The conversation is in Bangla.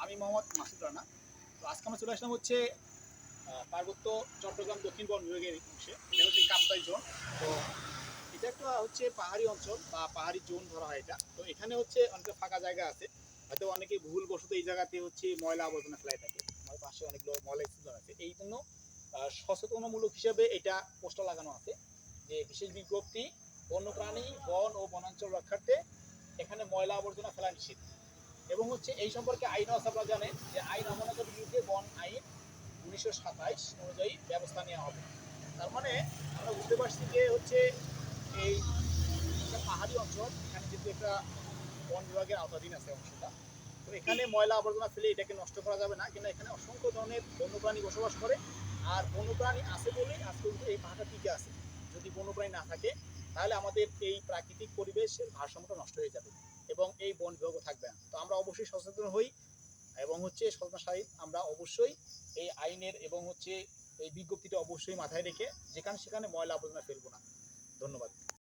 আমি মোহাম্মদ মাসুদ রানা। তো আজকে আমরা চলে আসলাম হচ্ছে পার্বত্য চট্টগ্রাম দক্ষিণ বন বিভাগের অংশে। এটা হচ্ছে কাপ্তাই জোন। তো এটা একটা হচ্ছে পাহাড়ি অঞ্চল বা পাহাড়ি জোন ধরা হয় এটা। তো এখানে হচ্ছে অনেকটা ফাঁকা জায়গা আছে। হয়তো অনেকে ভুলবশত এই জায়গাতে হচ্ছে ময়লা আবর্জনা ফেলাই থাকে। আমার পাশে অনেকগুলো ময়লা স্থান আছে। এই জন্য সচেতনমূলক হিসেবে এটা পোস্টার লাগানো আছে যে বিশেষ বিজ্ঞপ্তি, বন্যপ্রাণী, বন ও বনাঞ্চল রক্ষার্থে এখানে ময়লা আবর্জনা ফেলা নিষিদ্ধ। এবং হচ্ছে এই সম্পর্কে আইনও আছে, আপনারা জানেন যে আইন অমান্যতার বিরুদ্ধে বন আইন 1927 অনুযায়ী ব্যবস্থা নেওয়া হবে। তার মানে আমরা বুঝতে পারছি যে হচ্ছে এই একটা পাহাড়ি অঞ্চল, এখানে যেহেতু একটা বন বিভাগের আওতাধীন আছে অংশটা, তো এখানে ময়লা আবর্জনা ফেলে এটাকে নষ্ট করা যাবে না। কিন্তু এখানে অসংখ্য ধরনের বন্যপ্রাণী বসবাস করে, আর বন্যপ্রাণী আছে বলেই আজ পর্যন্ত এই পাহাড়টা টিকে আছে। যদি বন্যপ্রাণী না থাকে তাহলে আমাদের এই প্রাকৃতিক পরিবেশের ভারসাম্যটা নষ্ট হয়ে যাবে এবং এই বন বিভাগও থাকবে না। তো আমরা অবশ্যই সচেতন হই এবং হচ্ছে সচেতন সাহিত আমরা অবশ্যই এই আইনের এবং হচ্ছে এই বিজ্ঞপ্তিটা অবশ্যই মাথায় রেখে যেখানে সেখানে ময়লা আবর্জনা ফেলবো না। ধন্যবাদ।